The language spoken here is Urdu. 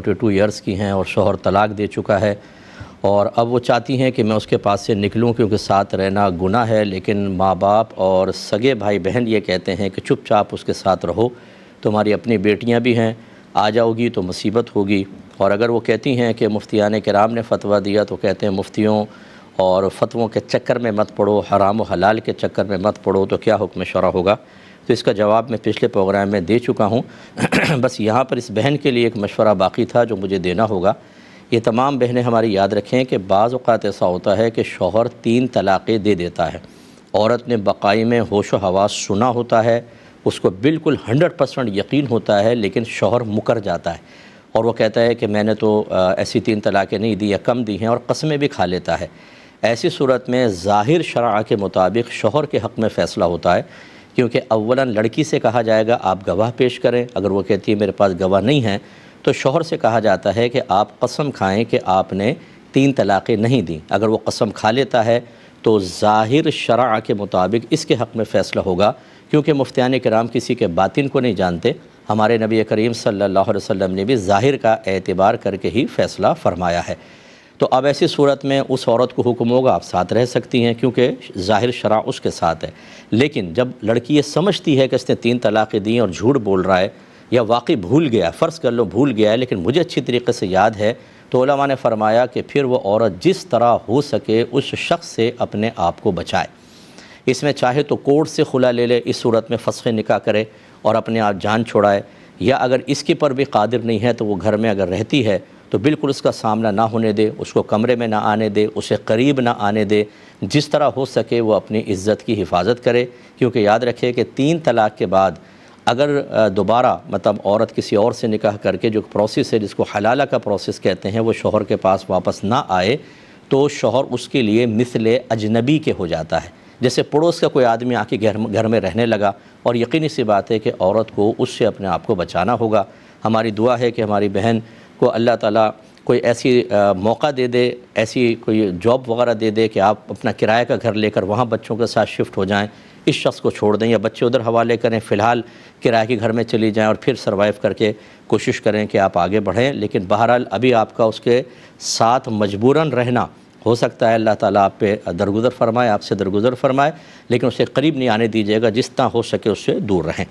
42 ایئرس کی ہیں اور شوہر طلاق دے چکا ہے، اور اب وہ چاہتی ہیں کہ میں اس کے پاس سے نکلوں کیونکہ ساتھ رہنا گناہ ہے، لیکن ماں باپ اور سگے بھائی بہن یہ کہتے ہیں کہ چپ چاپ اس کے ساتھ رہو، تمہاری اپنی بیٹیاں بھی ہیں، آ جاؤ گی تو مصیبت ہوگی۔ اور اگر وہ کہتی ہیں کہ مفتیان کرام نے فتویٰ دیا تو کہتے ہیں مفتیوں اور فتووں کے چکر میں مت پڑو، حرام و حلال کے چکر میں مت پڑو، تو کیا حکم شرع ہوگا؟ تو اس کا جواب میں پچھلے پروگرام میں دے چکا ہوں۔ بس یہاں پر اس بہن کے لیے ایک مشورہ باقی تھا جو مجھے دینا ہوگا۔ یہ تمام بہنیں ہماری یاد رکھیں کہ بعض اوقات ایسا ہوتا ہے کہ شوہر 3 طلاقیں دے دیتا ہے، عورت نے بقائی میں ہوش و حواس سنا ہوتا ہے، اس کو بالکل 100% یقین ہوتا ہے، لیکن شوہر مکر جاتا ہے اور وہ کہتا ہے کہ میں نے تو ایسی 3 طلاقیں نہیں دی یا کم دی ہیں، اور قسمیں بھی کھا لیتا ہے۔ ایسی صورت میں ظاہر شرع کے مطابق شوہر کے حق میں فیصلہ ہوتا ہے، کیونکہ اولاً لڑکی سے کہا جائے گا آپ گواہ پیش کریں، اگر وہ کہتی ہے میرے پاس گواہ نہیں ہیں تو شوہر سے کہا جاتا ہے کہ آپ قسم کھائیں کہ آپ نے 3 طلاقیں نہیں دیں۔ اگر وہ قسم کھا لیتا ہے تو ظاہر شرع کے مطابق اس کے حق میں فیصلہ ہوگا، کیونکہ مفتیان کرام کسی کے باطن کو نہیں جانتے۔ ہمارے نبی کریم صلی اللہ علیہ وسلم نے بھی ظاہر کا اعتبار کر کے ہی فیصلہ فرمایا ہے۔ تو اب ایسی صورت میں اس عورت کو حکم ہوگا آپ ساتھ رہ سکتی ہیں، کیونکہ ظاہر شرع اس کے ساتھ ہے۔ لیکن جب لڑکی یہ سمجھتی ہے کہ اس نے 3 طلاقیں دیں اور جھوٹ بول رہا ہے یا واقعی بھول گیا، فرض کر لو بھول گیا ہے لیکن مجھے اچھی طریقے سے یاد ہے، تو علماء نے فرمایا کہ پھر وہ عورت جس طرح ہو سکے اس شخص سے اپنے آپ کو بچائے۔ اس میں چاہے تو کورٹ سے خلا لے لے، اس صورت میں فسخ نکاح کرے اور اپنے آپ جان چھڑائے، یا اگر اس کے پر بھی قادر نہیں ہے تو وہ گھر میں اگر رہتی ہے تو بالکل اس کا سامنا نہ ہونے دے، اس کو کمرے میں نہ آنے دے، اسے قریب نہ آنے دے، جس طرح ہو سکے وہ اپنی عزت کی حفاظت کرے۔ کیونکہ یاد رکھے کہ 3 طلاق کے بعد اگر دوبارہ عورت کسی اور سے نکاح کر کے جو پروسیس ہے جس کو حلالہ کا پروسیس کہتے ہیں وہ شوہر کے پاس واپس نہ آئے تو شوہر اس کے لیے مثل اجنبی کے ہو جاتا ہے، جیسے پڑوس کا کوئی آدمی آ کے گھر میں رہنے لگا، اور یقینی سی بات ہے کہ عورت کو اس سے اپنے آپ کو بچانا ہوگا۔ ہماری دعا ہے کہ ہماری بہن کو اللہ تعالیٰ کوئی ایسی موقع دے دے، ایسی کوئی جاب وغیرہ دے دے کہ آپ اپنا کرایہ کا گھر لے کر وہاں بچوں کے ساتھ شفٹ ہو جائیں، اس شخص کو چھوڑ دیں یا بچے ادھر حوالے کریں، فی الحال کرایہ کے گھر میں چلی جائیں اور پھر سروائیو کر کے کوشش کریں کہ آپ آگے بڑھیں۔ لیکن بہرحال ابھی آپ کا اس کے ساتھ مجبوراً رہنا ہو سکتا ہے اللہ تعالیٰ آپ پہ درگزر فرمائے، آپ سے درگزر فرمائے، لیکن اسے قریب نہیں آنے دیجیے گا، جس طرح ہو سکے اس سے دور رہیں۔